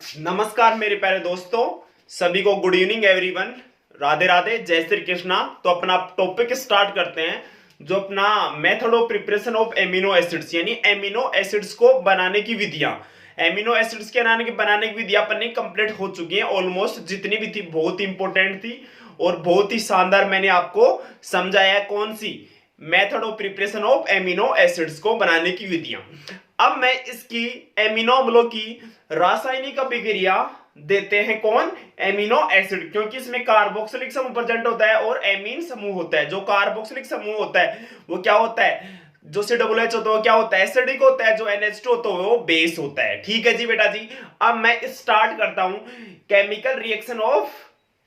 नमस्कार मेरे प्यारे दोस्तों, सभी को good evening everyone. Radhe Radhe, जय श्री कृष्णा। तो अपना टॉपिक स्टार्ट करते हैं, जो अपना method of preparation of amino acids, यानी एमिनो एसिड्स को बनाने की विधियां। एमिनो एसिड्स के बनाने की विधियां अपनी कंप्लीट हो चुकी हैं ऑलमोस्ट, जितनी भी थी बहुत इंपॉर्टेंट थी और बहुत ही शानदार मैंने आपको समझाया कौन सी method of preparation of amino acids को बनाने की विधियां। अब मैं इसकी एमिनो अम्लों की रासायनिक अभिक्रिया देते हैं कौन, एमिनो एसिड, क्योंकि इसमें कार्बोक्सिलिक समूह प्रेजेंट होता है और एमीन समूह होता है। जो कार्बोक्सिलिक समूह होता है वो क्या होता है, जो COOH होता है वो क्या होता है, एसिडिक होता है। जो NH2 होता है वो बेस होता है। ठीक है जी बेटा जी। अब मैं स्टार्ट करता हूं chemical reaction of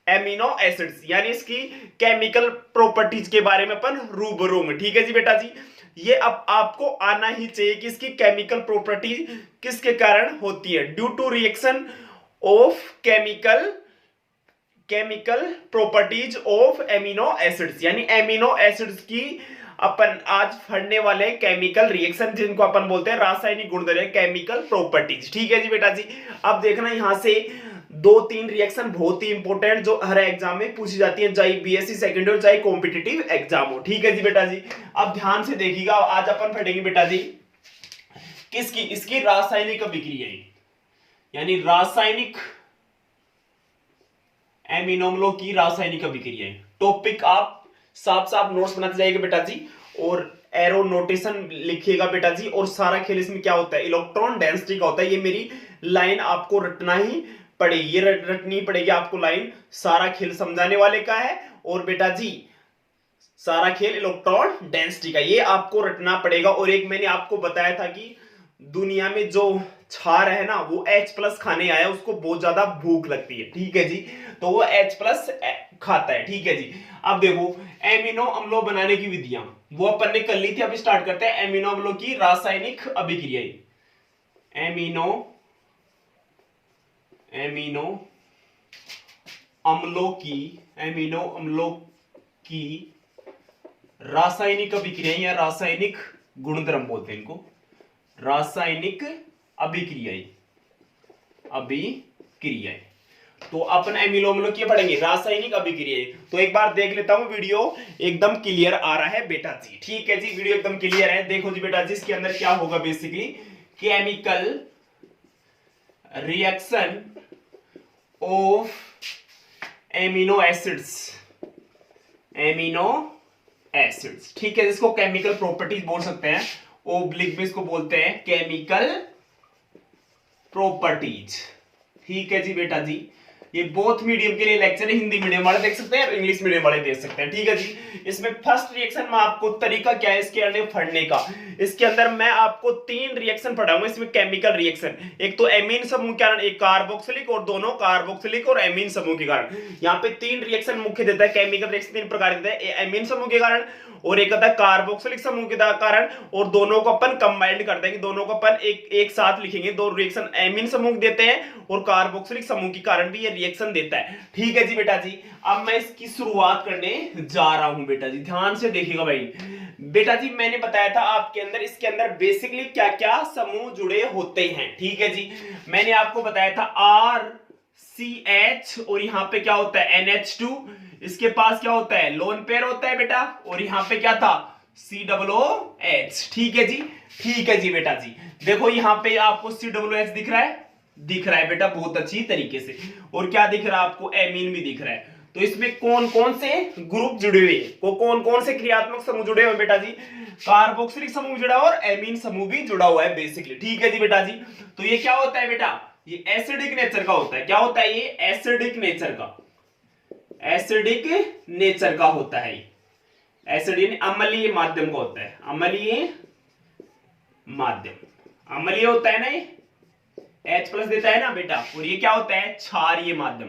amino acids, यानी इसकी केमिकल प्रॉपर्टीज के बारे में अपन रूबरू में। ठीक है जी बेटा जी। ये अब आपको आना ही चाहिए कि इसकी केमिकल प्रॉपर्टी किसके कारण होती है, due to reaction of chemical properties of amino acids, यानी एमिनो एसिड्स की अपन आज पढ़ने वाले केमिकल रिएक्शन, जिनको अपन बोलते हैं रासायनिक गुणधर्म, केमिकल प्रॉपर्टीज। ठीक है जी बेटा जी। अब देखना यहां से दो तीन रिएक्शन बहुत ही इंपॉर्टेंट, जो हर एग्जाम में पूछी जाती है, चाहे BSc सेकेंडरी हो चाहे कॉम्पिटिटिव एग्जाम हो। ठीक है जी बेटा जी। अब ध्यान से देखिएगा, आज अपन पढ़ेंगे बेटा जी किसकी, इसकी रासायनिक अभिक्रिया, यानी रासायनिक एमिनोमलों की रासायनिक अभिक्रिया। टॉपिक आप साफ साफ नोट्स बनाते जाइएगा बेटा जी, और एरो नोटेशन लिखिएगा बेटा जी। और सारा खेल इसमें क्या होता है, इलेक्ट्रॉन डेंसिटी का होता है। ये मेरी लाइन आपको रटना ही पड़ेगी, ये रटनी पड़ेगी आपको लाइन। सारा खेल समझाने वाले का है और बेटा जी सारा खेल इलेक्ट्रॉन डेंसिटी का, ये आपको रटना पड़ेगा। और एक मैंने आपको बताया था कि दुनिया में जो क्षार है ना वो H+ खाने आया, उसको बहुत ज्यादा भूख लगती है। ठीक है जी, तो वो H+ खाता है। ठीक है जी। अब देखो एमिनो अम्लों बनाने की विधियां वो अपन ने कर ली थी। अब स्टार्ट करते हैं एमिनो अम्लों की रासायनिक अभिक्रिया। एमिनो अम्लों की रासायनिक अभिक्रिया या रासायनिक गुणधर्म बोलते हैं इनको, रासायनिक अभिक्रियाएं। तो अपन एमिनो अम्लों की पढ़ेंगे रासायनिक अभिक्रियाएं। तो एक बार देख लेता हूं, वीडियो एकदम क्लियर आ रहा है बेटा जी। ठीक है जी, वीडियो एकदम क्लियर है। देखो जी बेटा जी, इसके अंदर क्या होगा, basically chemical reaction of amino acids. ठीक है, इसको केमिकल प्रॉपर्टीज बोल सकते हैं, ओब्लिक में इसको बोलते हैं केमिकल प्रॉपर्टीज। ठीक है जी बेटा जी। ये बोथ मीडियम के लिए लेक्चर है, हिंदी मीडियम वाले देख सकते हैं और इंग्लिश मीडियम वाले देख सकते हैं। ठीक है जी। इसमें फर्स्ट रिएक्शन में आपको तरीका क्या है इसके अंदर पढ़ने का, इसके अंदर मैं आपको 3 रिएक्शन पढ़ाऊंगा इसमें केमिकल रिएक्शन। एक तो एमीन समूह के कारण, एक कार्बोक्सिलिक, और दोनों कार्बोक्सिलिक और एमीन समूह के कारण। यहाँ पे 3 रिएक्शन मुख्य देता है केमिकल रिएक्शन, 3 प्रकार देता है, एमीन समूह के कारण, और एक होता है कार्बोक्सिलिक समूह के कारण, और दोनों को अपन कंबाइंड करते हैं कि दोनों को अपन एक साथ लिखेंगे। दो रिएक्शन एमीन समूह देते हैं और कार्बोक्सिलिक समूह के कारण भी ये रिएक्शन देता है। ठीक है जी बेटा जी। अब मैं इसकी शुरुआत करने जा रहा हूं बेटा जी, ध्यान से देखिएगा भाई। बेटा जी मैंने बताया था आपके अंदर, इसके अंदर बेसिकली क्या क्या समूह जुड़े होते हैं। ठीक है जी, मैंने आपको बताया था RCH, और यहां पे क्या होता है NH2, इसके पास क्या होता है लोन पेयर होता है बेटा, और यहां पे क्या था COOH। ठीक है जी। ठीक है जी बेटा जी। देखो यहां पे आपको COOH दिख रहा है, दिख रहा है बेटा बहुत अच्छी तरीके से, और क्या दिख रहा है आपको एमीन भी दिख रहा है। तो इसमें कौन कौन से ग्रुप जुड़े हुए, कौन कौन से क्रियात्मक समूह जुड़े हुए बेटा जी, कार्बोक्सिलिक समूह जुड़ा हुआ और एमीन समूह भी जुड़ा हुआ है बेसिकली। ठीक है जी बेटा जी। तो ये क्या होता है बेटा, ये एसिडिक नेचर का होता है। क्या होता है ये, एसिडिक नेचर का होता है। एसिड अम्लीय माध्यम का होता है, अम्लीय माध्यम, अम्लीय होता है ना, ये H+ देता है ना बेटा। और ये क्या होता है, क्षारीय माध्यम,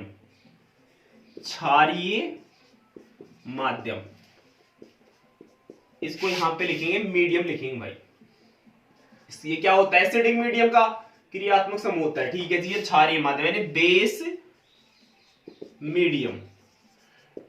क्षारीय माध्यम। इसको यहां पे लिखेंगे मीडियम लिखेंगे भाई। ये क्या होता है, एसिडिक मीडियम का क्रियात्मक समूह होता है। ठीक है जी, ये क्षारीय माध्यम यानी बेस मीडियम।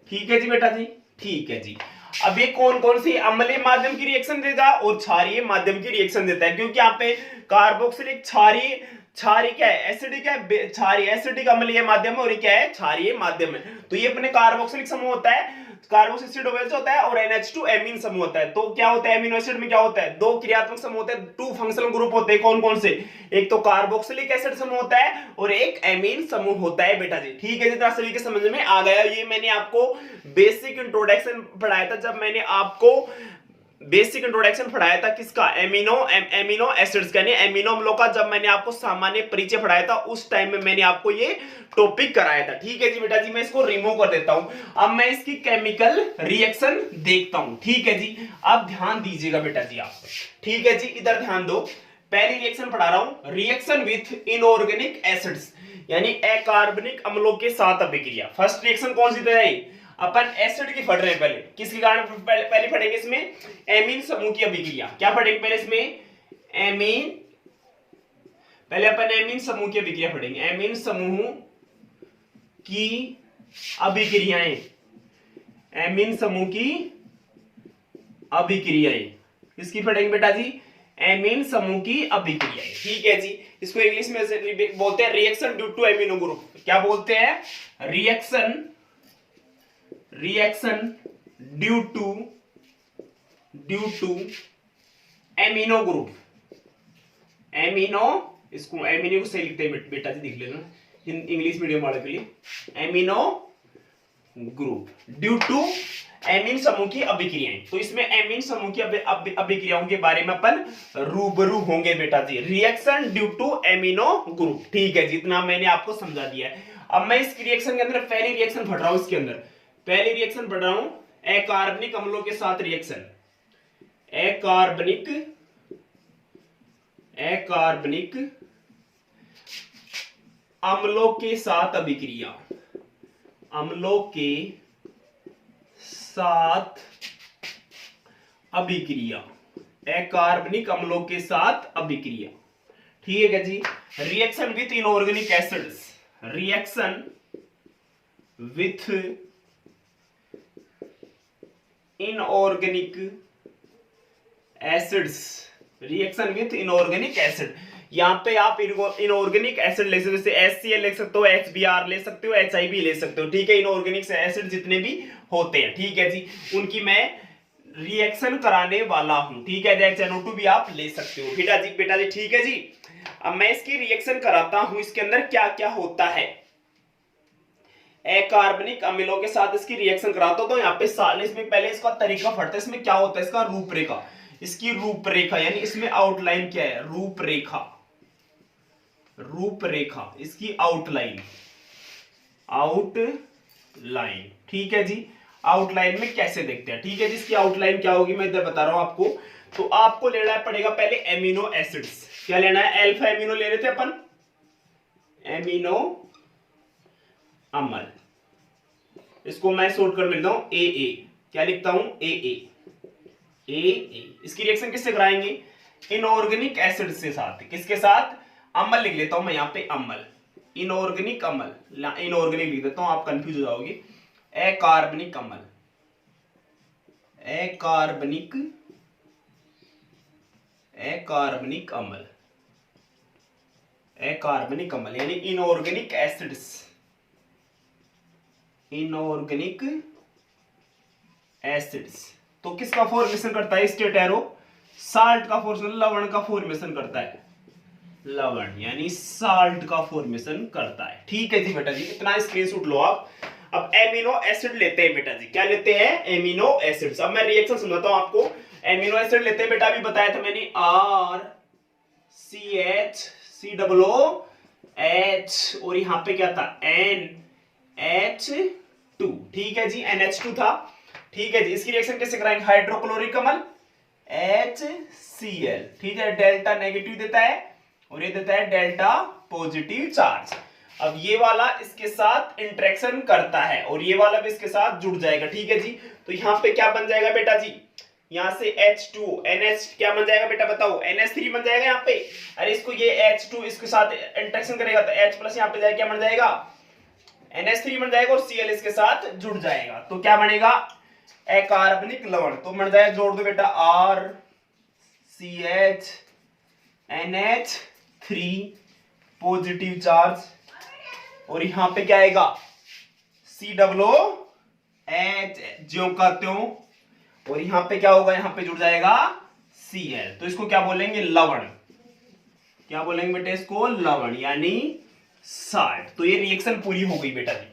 ठीक है जी बेटा जी। ठीक है जी। अब ये कौन कौन सी अम्लीय माध्यम की रिएक्शन देगा और क्षारीय माध्यम की रिएक्शन देता है, क्योंकि यहाँ पे कार्बोक्सिलिक क्षारीय क्षारीय क्या है, एसिडिक है, क्षारीय एसिडिक अम्लीय माध्यम है, और ये क्या है, क्षारीय माध्यम है। तो ये अपने कार्बोक्सिलिक समूह होता है, कार्बोक्सिलिक एसिड होता है, और NH2 एमीन समूह होता है। तो क्या होता है एमिनो एसिड में, क्या होता है, दो क्रियात्मक समूह होते हैं, 2 फंक्शनल ग्रुप होते हैं। कौन कौन से, एक तो कार्बोक्सिलिक एसिड समूह होता है और एक एमीन समूह होता है बेटा जी। ठीक है, जितना सभी के समझ में आ गया। ये मैंने आपको बेसिक इंट्रोडक्शन पढ़ाया था, जब मैंने आपको बेसिक इंट्रोडक्शन पढ़ाया था किसका, एमिनो एसिड्स का, यानी एमिनो अम्लों का। जब मैंने आपको सामान्य परिचय पढ़ाया था उस टाइम में मैंने आपको ये टॉपिक कराया था। ठीक है जी बेटा जी, मैं इसको रिमूव कर देता हूं। अब मैं इसकी केमिकल रिएक्शन देखता हूं। ठीक है जी, अब ध्यान दीजिएगा बेटा जी आप। ठीक है जी, इधर ध्यान दो। पहली रिएक्शन पढ़ा रहा हूं, रिएक्शन विथ इनऑर्गेनिक एसिड्स, यानी अकार्बनिक अम्लों के साथ अभिक्रिया। फर्स्ट रिएक्शन कौन सी है, अपन एसिड की पढ़ रहे हैं। पहले किसके कारण पहले पढ़ेंगे इसमें, एमीन समूह की अभिक्रिया। क्या पढ़ेंगे पहले इसमें, एमीन, पहले अपन एमीन समूह की अभिक्रिया पढ़ेंगे, एमीन समूह की अभिक्रियाएं, एमीन समूह की अभिक्रियाएं किसकी पढ़ेंगे बेटा जी, एमीन समूह की अभिक्रियाएं। ठीक है जी, इसको इंग्लिश में बोलते हैं reaction due to amino group. क्या बोलते हैं, reaction due to amino group. Amino, इसको एमिनो को सही लिखते हैं बेटा जी, देख लेना इंग्लिश मीडियम वाले के लिए, amino group due to amine समूह की अभिक्रियाएं। तो इसमें एमीन समूह की अभिक्रियाओं के बारे में अपन रूबरू होंगे बेटा जी, reaction due to amino group. ठीक है जी, इतना मैंने आपको समझा दिया है। अब मैं इस रिएक्शन के अंदर पहली रिएक्शन पढ़ रहा हूं, इसके अंदर पहली रिएक्शन पढ़ रहा हूं, अकार्बनिक अम्लों के साथ रिएक्शन, अकार्बनिक अम्लों के साथ अभिक्रिया, अम्लों के साथ अभिक्रिया, अकार्बनिक अम्लों के साथ अभिक्रिया। ठीक है जी, reaction with inorganic acids, reaction with inorganic acids, reaction with inorganic acid. यहां पे आप इनऑर्गेनिक एसिड ले सकते हो, जैसे HCl ले सकते हो, HBr ले सकते हो, HIB ले सकते हो। ठीक है, इनऑर्गेनिक एसिड जितने भी होते हैं, ठीक है जी, उनकी मैं रिएक्शन कराने वाला हूं। ठीक है, HNO2 भी आप ले सकते हो बेटा जी। ठीक है जी, अब मैं इसकी रिएक्शन कराता हूं, इसके अंदर क्या क्या होता है, अकार्बनिक अम्लों के साथ इसकी रिएक्शन कराता हूं। तो यहाँ पे इसमें पहले इसका तरीका पढ़ते हैं, इसमें क्या होता है, इसका रूपरेखा, इसकी रूपरेखा, यानी इसमें आउटलाइन क्या है, रूपरेखा, इसकी आउटलाइन, ठीक है जी, आउटलाइन में कैसे देखते हैं। ठीक है जी, इसकी आउटलाइन क्या होगी मैं इधर बता रहा हूं आपको। तो आपको लेना पड़ेगा पहले एमिनो एसिड्स, क्या लेना है, अल्फा एमिनो ले रहे थे अपन, एमिनो अम्ल, इसको मैं शॉर्ट कर मिलता हूं AA, क्या लिखता हूं, AA। इसकी रिएक्शन किससे कराएंगे, इनऑर्गेनिक एसिड से साथ, किसके साथ, अम्ल लिख लेता हूं मैं यहां पे, अम्ल, इनऑर्गेनिक अम्ल, इनऑर्गेनिक लिख देता हूं, आप कंफ्यूज हो जाओगे, अकार्बनिक अम्ल, अकार्बनिक अम्ल, यानी इनऑर्गेनिक एसिड्स, तो किसका फॉर्मेशन करता है, स्टेट एरो, साल्ट का फॉर्मेशन, लवण का फॉर्मेशन करता है, लवण यानी साल्ट का फॉर्मेशन करता है। ठीक है जी बेटा जी, इतना स्क्रीनशॉट लो आप। अब एमिनो एसिड लेते हैं बेटा जी, क्या लेते हैं, एमिनो एसिड्स। अब मैं रिएक्शन समझाता हूं आपको। एमिनो एसिड लेते हैं बेटा, अभी बताया था मैंने, RCH, और यहां पे क्या था, NH2। ठीक है जी, NH2 था। ठीक है जी, इसकी रिएक्शन कैसे कराएंगे, हाइड्रोक्लोरिक अम्ल HCl। ठीक है, डेल्टा नेगेटिव देता है और ये देता है डेल्टा पॉजिटिव चार्ज। अब ये वाला इसके साथ इंटरेक्शन करता है और ये वाला भी इसके साथ जुड़ जाएगा। ठीक है जी, तो यहां पे क्या बन जाएगा बेटा जी, यहां से H2 NH क्या बन जाएगा बेटा बताओ, NH3 बन जाएगा यहां पे। अरे इसको ये H2 इसके साथ इंटरेक्शन करेगा तो H प्लस यहां पे जाएगा, क्या बन जाएगा, NH3 बन जाएगा और Cl इसके साथ जुड़ जाएगा, तो क्या बनेगा, अकार्बनिक लवण। तो बन जाएगा, जोड़ दो बेटा, RCH NH3 पॉजिटिव चार्ज, और यहां पे क्या आएगा COOH ज्यों का त्यों, और यहां पे क्या होगा, यहां पे जुड़ जाएगा Cl। तो इसको क्या बोलेंगे, लवण। क्या बोलेंगे बेटा इसको, लवण यानी साल्ट। तो ये रिएक्शन पूरी हो गई बेटा जी।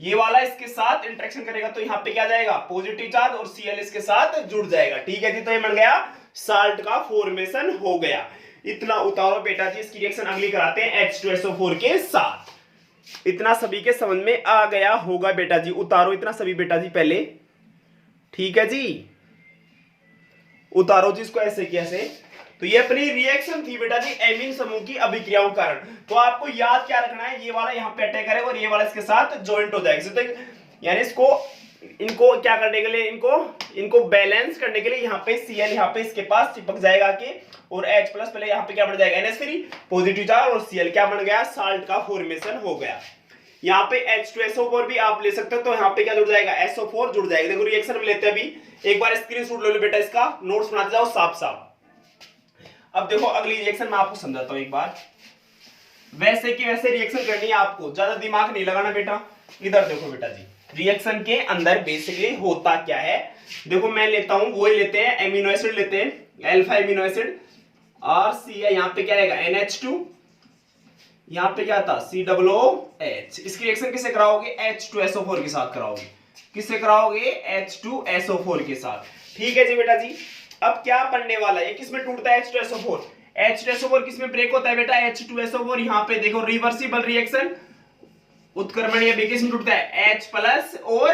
ये वाला इसके साथ इंटरेक्शन करेगा तो यहाँ पे क्या जाएगा, पॉजिटिव चार्ज, और Cl इसके साथ जुड़ जाएगा। ठीक है जी, तो ये बन गया साल्ट का फॉर्मेशन हो गया। इतना उतारो बेटा जी। इसकी रिएक्शन अगली कराते हैं H2SO4 के साथ। इतना सभी के समझ में आ गया होगा बेटा जी। उतारो इतना सभी बेटा जी पहले। ठीक है जी, उतारो जी इसको ऐसे कैसे। तो ये अपनी रिएक्शन थी बेटा जी एमीन समूह की अभिक्रियाओं के कारण। तो आपको याद क्या रखना है, ये वाला यहाँ पे अटैक करेगा और ये वाला इसके साथ ज्वाइंट हो जाएगा। तो यानी इसको इनको क्या करने के लिए, इनको बैलेंस करने के लिए यहाँ पे Cl यहाँ पे इसके पास चिपक जाएगा के, और H प्लस पहले यहाँ पे क्या बन जाएगा NH3 पॉजिटिव चार्ज, और Cl क्या बन गया, साल्ट का फॉर्मेशन हो गया। यहाँ पे H2SO4 भी आप ले सकते हो, तो यहाँ पे क्या जुड़ जाएगा, SO4 जुड़ जाएगा। देखो रिएक्शन हम लेते हैं अभी, एक बार स्क्रीनशॉट ले लो बेटा, इसका नोट्स बनाते जाओ साफ साफ। अब देखो अगली रिएक्शन मैं आपको समझाता हूं एक बार। वैसे की वैसे रिएक्शन करनी है आपको, ज्यादा दिमाग नहीं लगाना बेटा। इधर देखो बेटा जी, रिएक्शन के अंदर बेसिकली होता क्या है। देखो मैं लेता हूं, वो ही लेते हैं, एमिनो एसिड लेते हैं, अल्फा एमिनो एसिड, और सी है, यहाँ पे क्या आएगा NH2, यहाँ पे क्या था COOH। इसकी रिएक्शन किससे कराओगे, H2SO4 के साथ कराओगे। किससे कराओगे, H2SO4 के साथ। ठीक है जी बेटा जी। अब क्या बनने वाला है, किसमें टूटता है H2SO4, H2SO4 किसमें ब्रेक होता है बेटा, H2SO4। यहाँ पे देखो रिवर्सिबल रिएक्शन, उत्क्रमणीय विकिरण में टूटता है H प्लस और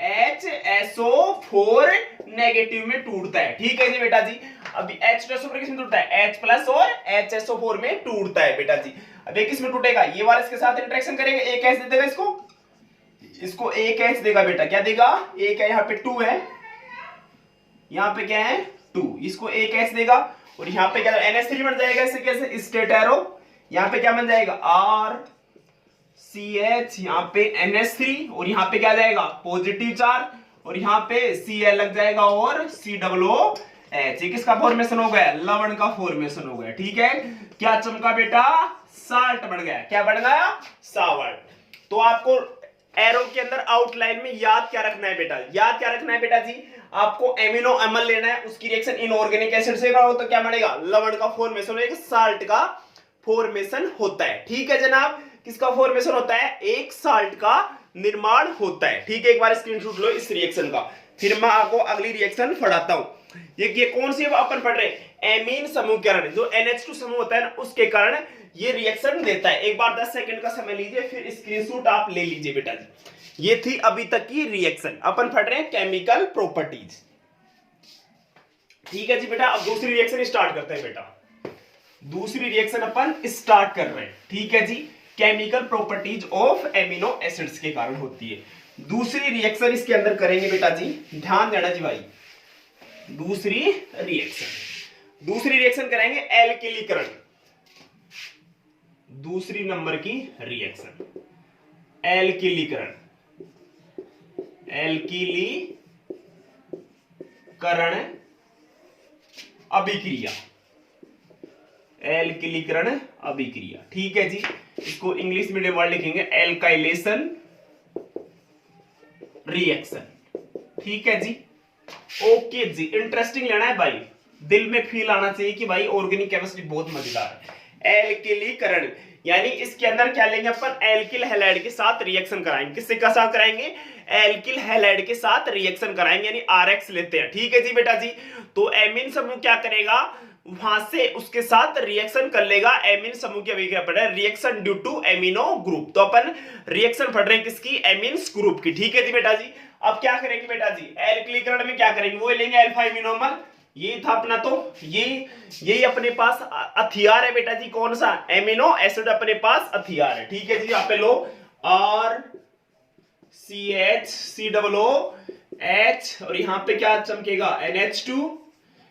HSO4 नेगेटिव में टूटता है। ठीक है जी बेटा जी। अभी H2SO4 किसमें टूटता है, H प्लस और HSO4 में टूटता है बेटा जी। अब ये किसमें टूटेगा, ये वाला इसके साथ इंटरेक्शन करेंगे, एक H दे देगा इसको एक H देगा बेटा। क्या देगा, एक है, यहाँ पे 2 है, यहाँ पे क्या है 2, इसको एक H देगा, और यहाँ पे क्या NH3 बन जाएगा इससे कैसे, स्ट्रेट एरो। यहाँ पे क्या बन जाएगा RCH, यहाँ पे NH3, और यहाँ पे क्या जाएगा पॉजिटिव चार्ज, और यहाँ पे Cl लग जाएगा, और COOH। ये किसका फॉर्मेशन हो गया, लवण का फॉर्मेशन हो गया। ठीक है, क्या चमका बेटा, साल्ट बन गया। क्या बन गया, साल्ट। तो आपको एरो के अंदर आउटलाइन में याद क्या रखना है बेटा, याद क्या रखना है बेटा जी, आपको एमिनो अम्ल लेना है, उसकी रिएक्शन इनऑर्गेनिक एसिड से हो तो क्या बनेगा, लवण का फॉर्मेशन होगा, साल्ट का फॉर्मेशन होता है। ठीक है जनाब, किसका फॉर्मेशन होता है, एक साल्ट का निर्माण होता है। ठीक है, एक बार स्क्रीनशॉट लो इस रिएक्शन का, फिर मैं आपको अगली रिएक्शन पढ़ाता हूं। ये कौन सी अपन पढ़ रहे हैं, एमीन समूह के कारण, जो NH2 समूह होता है ना, उसके कारण ये रिएक्शन देता है। एक बार 10 सेकंड का समय लीजिए, फिर स्क्रीनशॉट आप ले लीजिए बेटा जी। ये थी अभी तक की रिएक्शन, अपन पढ़ रहे हैं केमिकल प्रॉपर्टीज। ठीक है जी बेटा, अब दूसरी रिएक्शन स्टार्ट करते हैं बेटा। दूसरी रिएक्शन अपन स्टार्ट कर रहे हैं। ठीक है जी, chemical properties of amino acids के कारण होती है। दूसरी रिएक्शन इसके अंदर करेंगे बेटा जी, ध्यान देना जी भाई। दूसरी रिएक्शन करेंगे एल्किलीकरण। दूसरी नंबर की रिएक्शन एल्किलीकरण अभिक्रिया, एल्किलीकरण अभिक्रिया। ठीक है जी, इसको इंग्लिश मीडियम वर्ड लिखेंगे एल्काइलेशन रिएक्शन। ठीक है जी, ओके जी। इंटरेस्टिंग लेना है भाई, दिल में फील आना चाहिए कि भाई ऑर्गेनिक केमिस्ट्री बहुत मजेदार है। एल्किलीकरण यानी इसके अंदर क्या लेंगे अपन, एल्किल हैलाइड के साथ रिएक्शन कराएंगे। किससे का साथ कराएंगे, एल्किल हैलाइड के साथ रिएक्शन कराएंगे, यानी RX लेते हैं। ठीक है जी बेटा जी, तो एमीन समूह क्या करेगा, वहां से उसके साथ रिएक्शन कर लेगा। एमीन समूह की अभिक्रिया पढ़ रहे हैं, reaction due to amino group. तो अपन रिएक्शन पढ़ रहे हैं किसकी, एमीन्स ग्रुप की। ठीक है जी बेटा जी, अब क्या करेंगे बेटा जी, एल्किलीकरण में क्या करेंगे, वो लेंगे अल्फा एमिनोमर। ये था अपना, तो ये अपने पास हथियार है बेटा जी, कौन सा, एमिनो एसिड अपने पास हथियार है। ठीक है जी, यहाँ पे लो RCH COOH, और यहाँ पे क्या चमकेगा NH2।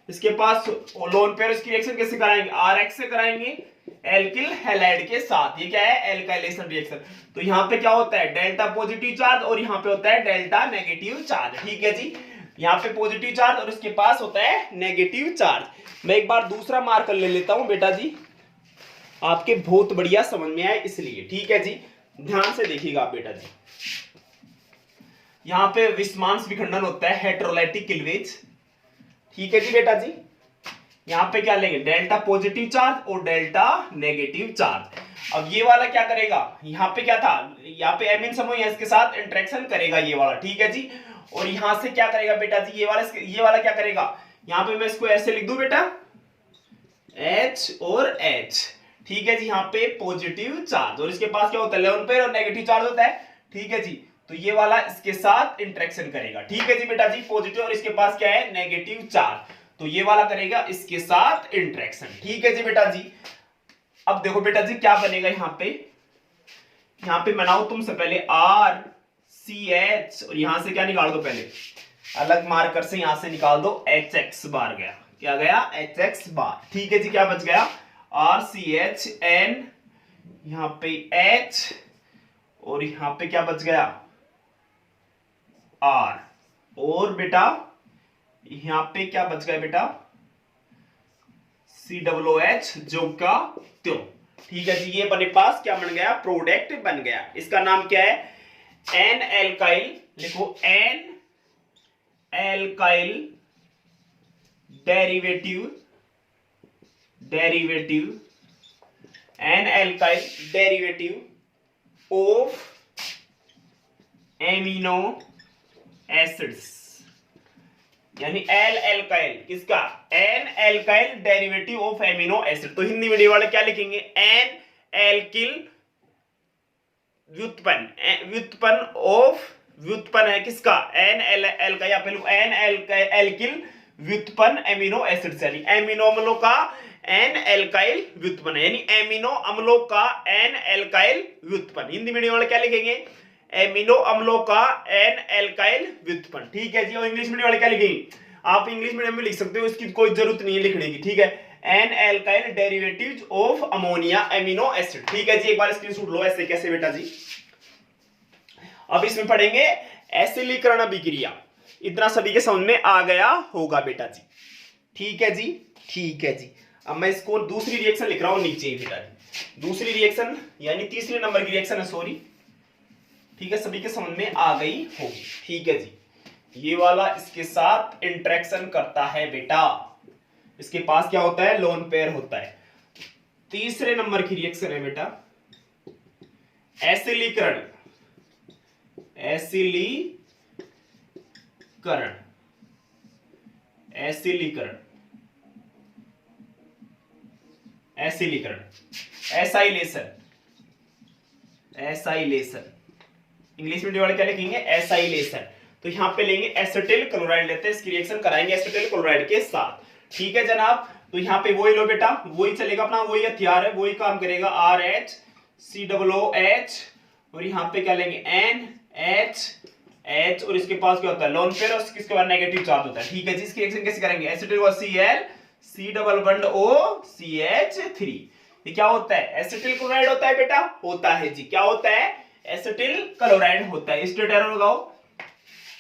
इसके पास लोन पेयर, इसकी रिएक्शन कैसे कराएंगे, RX से कराएंगे एल्किल हैलाइड के साथ। ये क्या है, एल्काइलेशन रिएक्शन। तो यहाँ पे क्या होता है, डेल्टा पॉजिटिव चार्ज, और यहाँ पे होता है डेल्टा नेगेटिव चार्ज। ठीक है जी, यहाँ पे पॉजिटिव चार्ज और इसके पास होता है नेगेटिव चार्ज। मैं एक बार दूसरा मार्कर ले लेता हूं बेटा जी, आपके बहुत बढ़िया समझ में आए इसलिए, ठीक है जी। ध्यान से देखिएगा आप बेटा जी, यहां पे विस्मांस विखंडन होता है, हेटेरोलाइटिक क्लीवेज, ठीक है जी बेटा जी। यहां पे क्या लेंगे, डेल्टा पॉजिटिव चार्ज और डेल्टा नेगेटिव चार्ज। अब ये वाला क्या करेगा, यहां पे क्या था, यहां पे एमीन समूह इसके साथ इंटरेक्शन करेगा ये वाला, ठीक है जी। और यहां से क्या करेगा बेटा जी, ये वाला क्या करेगा, यहां पे मैं इसको ऐसे लिख दूं बेटा, H और H, ठीक है जी। यहाँ पे पॉजिटिव चार्ज और इसके पास क्या होता है, लोन पेयर और नेगेटिव चार्ज होता है, ठीक है जी। तो ये वाला इसके साथ इंटरेक्शन करेगा, ठीक है जी बेटा जी। पॉजिटिव और इसके पास क्या है, नेगेटिव चार्ज, तो ये वाला करेगा इसके साथ इंटरेक्शन, ठीक है जी बेटा जी। अब देखो बेटा जी क्या बनेगा, यहां पे बनाओ तुमसे पहले RCH और यहां से क्या निकाल दो, पहले अलग मार्कर से यहां से निकाल दो, HX बार गया, क्या गया, HX बार, ठीक है जी। क्या बच गया, RCHN, यहां पे H और यहां पे क्या बच गया, R, और बेटा यहां पे क्या बच गया बेटा, COOH जो का त्यों, ठीक है जी। ये अपने पास क्या बन गया, प्रोडक्ट बन गया। इसका नाम क्या है, एन एल्काइल, लिखो N alkyl derivative, N alkyl derivative of amino acids, यानी एल एल्काइल, किसका, N alkyl derivative of amino acid. तो हिंदी मीडियम वाले क्या लिखेंगे, एन एल्किल व्युत्पन्न है किसका, एन एल्काइल, यहाँ पे एन एल्किल व्युत्पन्न एमिनो एसिड, यानी एमिनो अम्लों का एन एल्काइल व्युत्पन्न, यानी एमिनो अम्लों का एन एल्काइल व्युत्पन्न। हिंदी मीडियम वाले क्या लिखेंगे, एमिनो अम्लों का एन एल्काइल व्युत्पन्न, ठीक है जी। और इंग्लिश मीडियम वाले क्या लिखेंगे, आप इंग्लिश मीडियम में लिख सकते हो, इसकी कोई जरूरत नहीं है लिखने की, ठीक है, N alkyl derivatives of ammonia amino acid, ठीक है जी। एक बार स्क्रीनशॉट लो, ऐसे कैसे बेटा जी। अब इसमें पढ़ेंगे एसिलीकरण अभिक्रिया, इतना सभी के समझ में आ गया होगा बेटा जी, ठीक है जी, ठीक है जी। अब मैं इसको दूसरी रिएक्शन लिख रहा हूं नीचे ही बेटा जी, दूसरी रिएक्शन यानी तीसरे नंबर की रिएक्शन है, सॉरी, ठीक है, सभी के समझ में आ गई होगी, ठीक है जी। ये वाला इसके साथ इंटरेक्शन करता है बेटा, इसके पास क्या होता है, लोन पेयर होता है। तीसरे नंबर की रिएक्शन है बेटा एसिलीकरण, एसिलीकरण एसाइलेशन, इंग्लिश मीडियम वाले क्या लिखेंगे, एसाइलेशन। तो यहां पे लेंगे एसिटिल क्लोराइड, लेते हैं, इसकी रिएक्शन कराएंगे एसिटिल क्लोराइड के साथ, ठीक है जनाब। तो यहां पे वही लो बेटा, वही चलेगा अपना, वही हथियार है, वही काम करेगा, RHCOOH और यहां पे क्या लेंगे, NH और इसके पास क्या होता है, लोन पेयर और इसके बाद नेगेटिव चार्ज होता है, ठीक है जी। इसकी रिएक्शन कैसे करेंगे, एसिटिल व Cl C double bond O CH3, ये क्या होता है, एसिटिल क्लोराइड होता है बेटा, होता है जी, क्या होता है, एसिटिल क्लोराइड होता है, स्ट्रेट एरो लगाओ।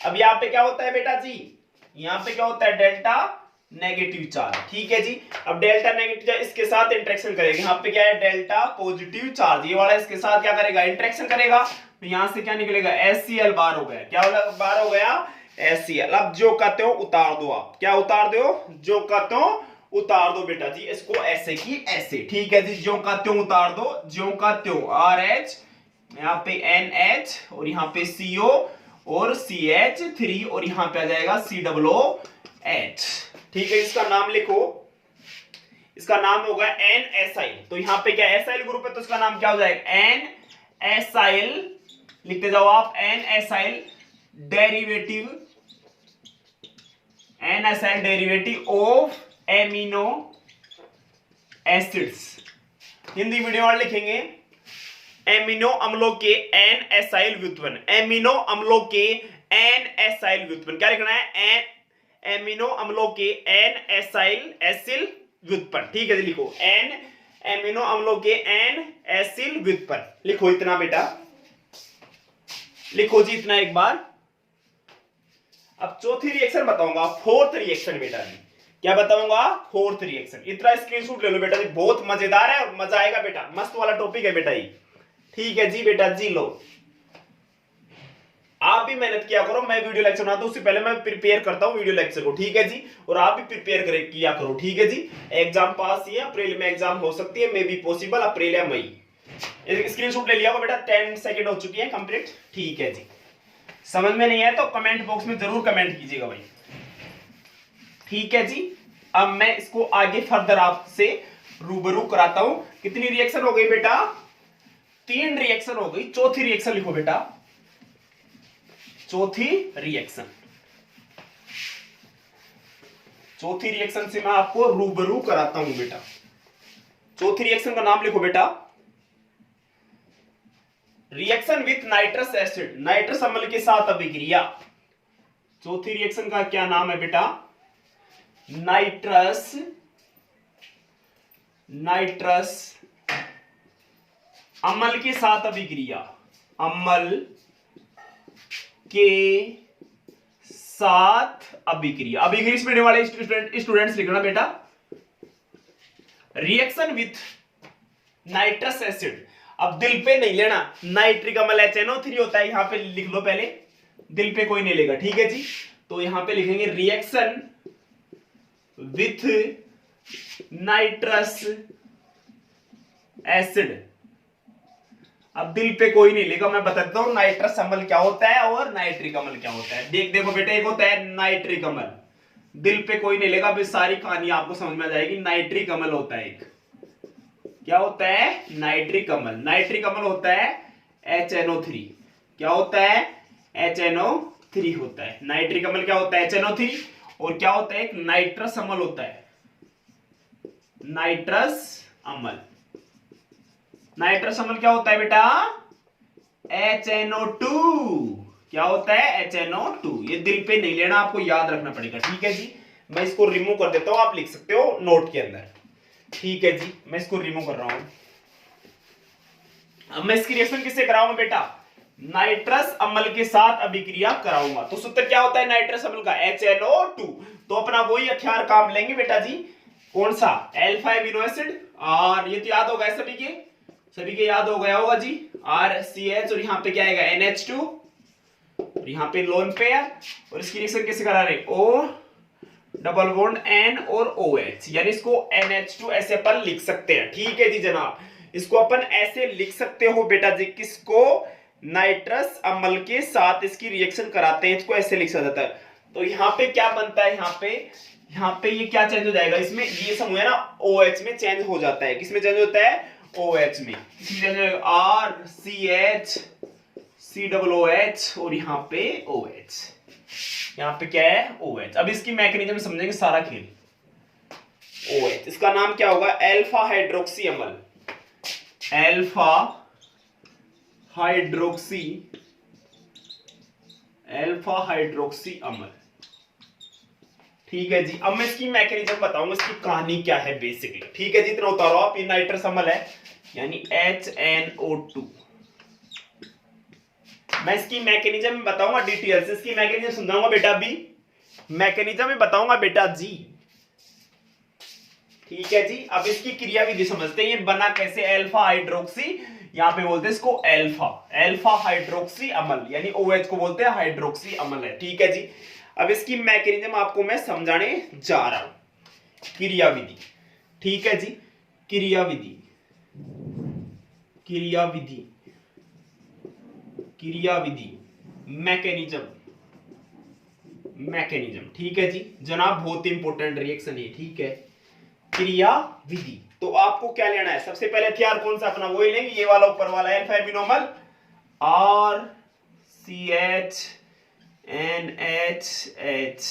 अब यहाँ पे क्या होता है बेटा जी, यहाँ पे क्या होता है, डेल्टा नेगेटिव चार्ज, ठीक है जी। अब डेल्टा नेगेटिव चार्ज इसके साथ इंटरेक्शन करेगा, यहाँ पे क्या है, डेल्टा पॉजिटिव चार्ज, ये वाला इसके साथ क्या करेगा, इंटरेक्शन करेगा, तो यहां से क्या निकलेगा, HCl बार हो गया, क्या बार हो गया, HCl। अब जो कहते हो उतार दो, आप क्या उतार दो, जो कहते हो उतार दो बेटा जी, इसको ऐसे की ऐसे, ठीक है जी, जो कहते हो उतार दो, जो कहते हो RH, यहाँ पे NH और यहाँ पे CO और CH3 और यहाँ पे आ जाएगा COOH, ठीक है। इसका नाम लिखो, इसका नाम होगा N-एसाइल, तो यहाँ पे क्या एसाइल ग्रुप है, तो इसका नाम क्या हो जाएगा, N-एसाइल, लिखते जाओ आप, N acyl derivative of amino acids. Hindi medium वाले लिखेंगे एमिनो अम्लों के एन एसाइल व्युत्पन्न, एमिनो अम्लों के एन एसाइल व्युत्पन्न, क्या लिखना है, एमिनो अम्लों के एन एसिल व्युत्पन्न, ठीक है जी। लिखो एन एमिनो अम्लों के एन एसिल व्युत्पन्न, लिखो इतना बेटा, लिखो जी इतना एक बार। अब चौथी रिएक्शन बताऊंगा, फोर्थ रिएक्शन बेटा जी, क्या बताऊंगा, फोर्थ रिएक्शन। इतना स्क्रीनशॉट ले लो बेटा जी, बहुत मजेदार है और मजा आएगा बेटा, मस्त वाला टॉपिक है बेटा ये। ठीक है जी बेटा जी, लो आप भी मेहनत किया करो, मैं वीडियो लेक्चर बनाता हूं उससे पहले मैं प्रिपेयर करता हूं वीडियो लेक्चर को, ठीक है जी। और आप भी प्रिपेयर किया करो, ठीक है जी। एग्जाम पास ही है, अप्रैल में एग्जाम हो सकती है, मे बी पॉसिबल अप्रैल या मई। स्क्रीनशॉट ले लिया होगा बेटा, 10 सेकंड हो चुकी है कंप्लीट, ठीक है जी। समझ में नहीं आया तो कमेंट बॉक्स में जरूर कमेंट कीजिएगा भाई, ठीक है जी। अब मैं इसको आगे फर्दर आपसे रूबरू कराता हूं। कितनी रिएक्शन हो गई बेटा, 3 रिएक्शन हो गई, चौथी रिएक्शन लिखो बेटा, चौथी रिएक्शन। चौथी रिएक्शन से मैं आपको रूबरू कराता हूं बेटा। चौथी रिएक्शन का नाम लिखो बेटा, reaction with nitrous acid, nitrous अम्ल के साथ अभिक्रिया। चौथी रिएक्शन का क्या नाम है बेटा, नाइट्रस अम्ल के साथ अभिक्रिया, अम्ल के साथ अभिक्रिया। अब इंग्लिश मीडियम वाले स्टूडेंट्स लिखना बेटा, रिएक्शन विथ नाइट्रस एसिड। अब दिल पे नहीं लेना, नाइट्रिक अम्ल HNO3 होता है, यहां पे लिख लो पहले, दिल पे कोई नहीं लेगा, ठीक है जी। तो यहां पे लिखेंगे रिएक्शन विथ नाइट्रस एसिड। अब दिल पे कोई नहीं लेगा, मैं बता देता हूं नाइट्रस अम्ल क्या होता है और नाइट्रिक अम्ल क्या होता है। देखो बेटे, एक होता है नाइट्रिक अम्ल, दिल पे कोई नहीं लेगा, अभी सारी कहानी आपको समझ में आ जाएगी। नाइट्रिक अम्ल होता है एक, क्या होता है, नाइट्रिक अम्ल। नाइट्रिक अम्ल होता है HNO3, क्या होता है, HNO3 होता है। नाइट्रिक अम्ल क्या होता है, HNO3। और क्या होता है, एक नाइट्रस अम्ल होता है, नाइट्रस अम्ल। नाइट्रस अम्ल क्या होता है बेटा, HNO2, क्या होता है, HNO2। ये दिल पे नहीं लेना, आपको याद रखना पड़ेगा, ठीक है जी। मैं इसको रिमूव कर देता हूं, आप लिख सकते हो नोट के अंदर, ठीक है जी। मैं इसको रिमूव कर रहा हूं। अब मैं इसकी रिएक्शन किससे कराऊंगा बेटा, नाइट्रस अम्ल के साथ अभिक्रिया कराऊंगा। तो सूत्र क्या होता है नाइट्रस अम्ल का, HNO2। तो अपना वही हथियार काम लेंगे बेटा जी, कौन सा, अल्फा एमिनो एसिड। और ये तो याद होगा सभी के याद हो गया होगा जी, RCH, और यहां पे क्या आएगा, NH2, और यहां पे लोन पेयर। और इसकी रिएक्शन कैसे करा रहे, O डबल बॉन्ड N और OH, यानी इसको NH2 ऐसे अपन लिख सकते हैं, ठीक है जी जनाब। इसको अपन ऐसे लिख सकते हो बेटा जी, किसको, नाइट्रस अम्ल के साथ इसकी रिएक्शन कराते हैं, इसको ऐसे लिख सकता जाता है। तो यहाँ पे क्या बनता है, यहाँ पे ये क्या चेंज हो जाएगा, इसमें ये समूह है ना OH में चेंज हो जाता है। किसमें चेंज होता है, OH में। RCH COOH और यहाँ पे OH, यहाँ पे क्या है, OH। अब इसकी मैकेनिज्म समझेंगे सारा खेल। OH इसका नाम क्या होगा, अल्फा हाइड्रोक्सी अम्ल, अल्फा हाइड्रोक्सी अम्ल, ठीक है जी। अब मैं इसकी मैकेनिज्म बताऊंगा, इसकी कहानी क्या है बेसिकली, ठीक है जी। इतना उतारो आप, ये नाइट्रस अम्ल है यानी HNO2। मैं इसकी मैकेनिज्म बताऊंगा डिटेल से, इसकी मैकेनिज्म समझाऊंगा बेटा भी, मैकेनिज्म में बताऊंगा बेटा जी, ठीक है जी। अब इसकी क्रिया विधि समझते हैं, ये बना कैसे, अल्फा हाइड्रोक्सी, यहां पे बोलते हैं इसको अल्फा हाइड्रोक्सी अम्ल, यानी OH को बोलते हैं हाइड्रोक्सी अम्ल है, ठीक है जी। अब इसकी मैकेनिज्म आपको मैं समझाने जा रहा हूं, क्रिया विधि, ठीक है जी। क्रिया विधि मैकेनिज्म, ठीक है जी जनाब, बहुत इंपॉर्टेंट रिएक्शन है, ठीक है। क्रिया विधि, तो आपको क्या लेना है, सबसे पहले हथियार कौन सा अपना, वही लेंगे, ये वाला ऊपर वाला अल्फा एमिनो अम्ल, RCH NHH,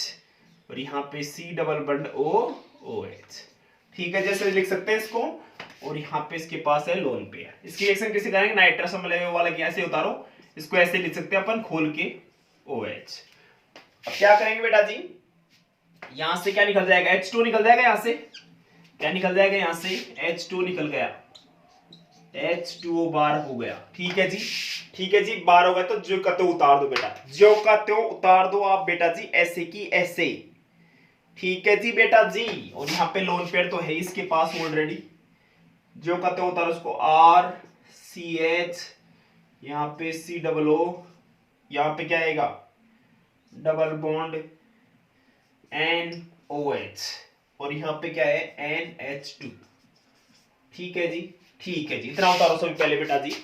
और यहां पे C डबल बॉन्ड OH, ठीक है, जैसे लिख सकते हैं इसको। और यहां पे इसके पास है लोन पेयर। इसकी रिएक्शन कैसे करेंगे, नाइट्रस अम्ल वाला ऐसे उतारो, इसको ऐसे लिख सकते हैं अपन खोल के OH। अब क्या करेंगे बेटा जी, यहां से क्या निकल जाएगा, H2 निकल जाएगा, यहां से क्या निकल जाएगा, यहां से H2 निकल गया, H2O बार हो गया, ठीक है जी, ठीक है जी। बार हो गया तो जो का त्यों उतार दो बेटा, जो का त्यों उतार दो आप बेटा जी, ऐसे की ऐसे, ठीक है जी बेटा जी। और यहाँ पे लोन पेयर तो है इसके पास ऑलरेडी, जो कहते होता है उसको आर सी एच, यहाँ पे सी डबल ओ, यहाँ पे क्या आएगा double bond N O H, और यहाँ पे क्या है एन एच टू। ठीक है जी, ठीक है जी, इतना उतारो सभी पहले बेटा जी।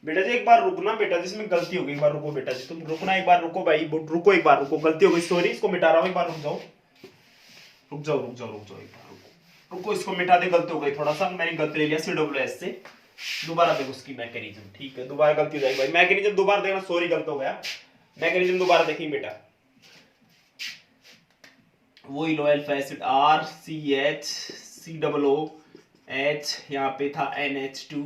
बेटा जी एक बार रुकना बेटा जी, इसमें गलती हो गई, एक बार रुको बेटा जी, तुम रुकना, एक बार रुको भाई, रुको एक बार रुको, गलती हो गई, सॉरी, इसको मिटा रहा हूँ, एक बार रुक जाओ, रुक जाओ रुक जाओ रुक जाओ, एक बार रुको रुको, इसको मिटा दे, गलती हो गई, थोड़ा सा मैंने गलती ले लिया CWS से, दोबारा देखो उसकी मैकेनिज्म। ठीक है, दोबारा गलती हो जाएगी भाई, मैकेनिज्म दोबारा देखना, सॉरी गलत हो गया, मैकेनिज्म दोबारा देखिए बेटा, वही लो alpha acid R C H C double O H, यहाँ पे था NH2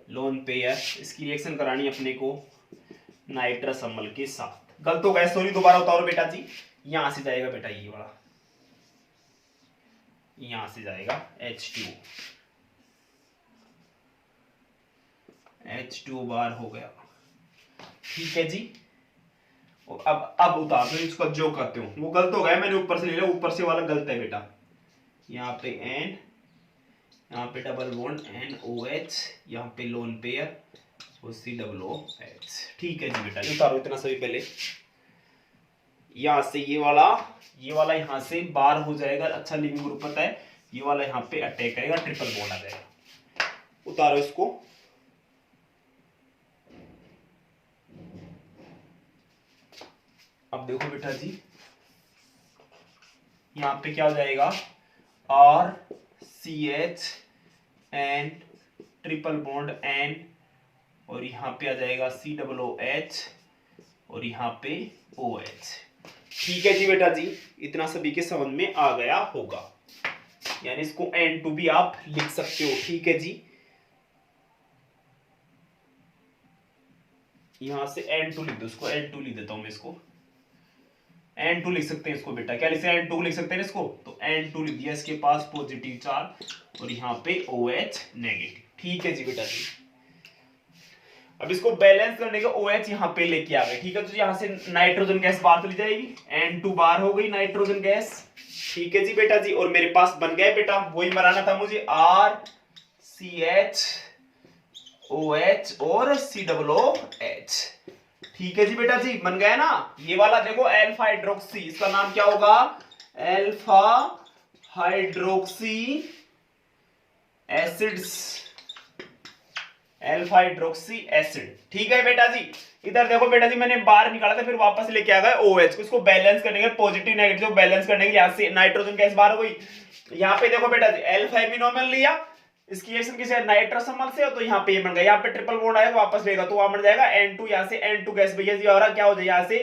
लोन पेयर, इसकी रिएक्शन करानी अपने को नाइट्रस अम्ल के साथ। गलत हो गया, सॉरी, दोबारा उतारो बेटा जी। यहां से जाएगा बेटा ये वाला, यहां से जाएगा H2, H2 बार हो गया। ठीक है जी, अब उतार दो इसको, जो करते हो वो गलत हो गया, मैंने ऊपर से ले लिया, ऊपर से वाला गलत है बेटा, यहाँ पे N, यहाँ पे डबल बॉन्ड NOH, यहाँ पे लोन पेयर COOH। ठीक है जी बेटा, ये उतारो इतना सभी पहले, यहाँ से ये वाला यहाँ से बार हो जाएगा, अच्छा लिविंग ग्रुप पता है, ये वाला यहाँ पे अटैक करेगा, ट्रिपल बॉन्ड आ जाएगा, उतारो इसको। अब देखो बेटा जी, यहाँ पे क्या हो जाएगा RCH N triple bond N, और यहाँ पे आ जाएगा COOH, और यहाँ पे OH। ठीक है जी बेटा जी, इतना सभी के समझ में आ गया होगा, यानी इसको N2 भी आप लिख सकते हो। ठीक है जी, यहां से N2 लिख दो, इसको N2 लिख देता हूं मैं, इसको N2 लिख सकते हैं इसको बेटा, क्या लिख सकते हैं N2 लिख सकते हैं इसको, तो N2 लिख दिया, इसके पास पॉजिटिव चार्ज, और यहाँ पे OH नेगेटिव। ठीक है जी बेटा जी, अब इसको बैलेंस करने के OH यहाँ पे लेके आ गए। ठीक है, तो यहाँ से नाइट्रोजन गैस बाहर चली जाएगी, N2 बाहर हो गई नाइट्रोजन गैस। ठीक है जी बेटा जी, और मेरे पास बन गया बेटा, वही बनाना था मुझे, RCH OH और COOH। ठीक है जी बेटा जी, बन गया ना, ये वाला देखो अल्फा हाइड्रोक्सी, इसका नाम क्या होगा alpha hydroxy acids, alpha hydroxy acid. ठीक है बेटा जी, इधर देखो बेटा जी, मैंने बाहर निकाला था, फिर वापस लेके आ गए OH को, इसको बैलेंस करने के, पॉजिटिव नेगेटिव बैलेंस करने के, यहां से नाइट्रोजन गैस बाहर हो गई। यहाँ पे देखो बेटा जी, अल्फा एमिनोमल लिया, इसकी रिएक्शन किसे नाइट्रस अम्ल से, तो यहाँ पे ये बन गया, यहाँ पे ट्रिपल बॉन्ड आएगा, वापस लेगा तो वहां बन जाएगा N2, यहाँ से N2 गैस भैया जी, और क्या हो जाएगा, यहाँ से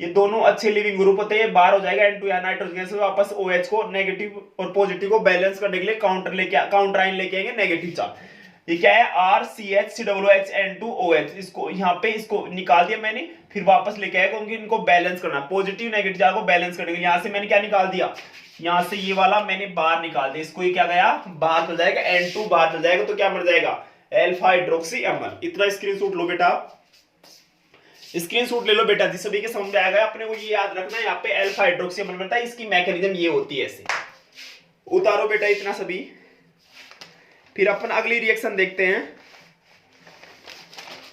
ये दोनों अच्छे लिविंग ग्रुप होते हैं, बाहर हो जाएगा N2, यहाँ नाइट्रोजन गैस वापस OH को नेगेटिव और पॉजिटिव को बैलेंस करने के लिए काउंटर आयन लेके आएंगे नेगेटिव चार्ज। ये क्या है RCH COOH N2OH, इसको यहाँ पे इसको निकाल दिया मैंने, फिर वापस लेके आएगा, क्योंकि इनको बैलेंस करना, पॉजिटिव नेगेटिव चार्ज को बैलेंस करने के लिए। यहाँ से मैंने क्या निकाल दिया, यहाँ से ये वाला मैंने बाहर निकाल दिया, इसको ये क्या गया बाहर चल जाएगा, N2 बाहर चल जाएगा, तो क्या बन जाएगा अल्फा हाइड्रोक्सी अम्ल। इतना स्क्रीनशॉट लो बेटा, स्क्रीनशॉट ले लो बेटा जी, सभी के समझ में आ गया, अपने को ये याद रखना है, यहाँ पे अल्फा हाइड्रोक्सी अम्ल बनता है, इसकी मैकेनिज्म ये होती है ऐसे। उतारो बेटा इतना सभी, फिर अपन अगली रिएक्शन देखते हैं।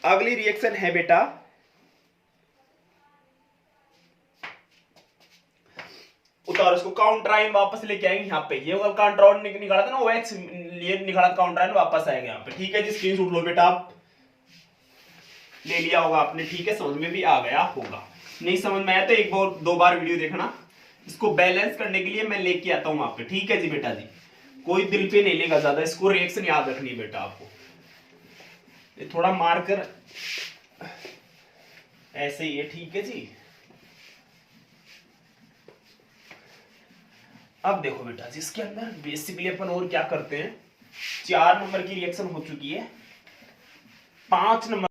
अगली रिएक्शन है बेटा उतारो इसको, काउंटर आयन वापस लेके आएंगे यहाँ पे, ये काउंटर आयन निकाला था ना OH, ये निकाला काउंटर आयन वापस आएगा यहाँ पे। ठीक है जी, स्क्रीनशॉट लो बेटा, आप ले लिया होगा आपने। ठीक है, समझ में भी आ गया होगा, नहीं समझ में आया तो एक बार दो बार वीडियो देखना, इसको बैलेंस करने के लिए मैं लेके आता हूं वहां पे। ठीक है जी बेटा जी, कोई दिल पे नहीं लेगा ज्यादा, इसको रिएक्शन याद रखनी है बेटा आपको, ये थोड़ा मारकर ऐसे ही है। ठीक है जी, अब देखो बेटा जी, इसके अंदर बेसिकली अपन और क्या करते हैं, 4 नंबर की रिएक्शन हो चुकी है, 5 नंबर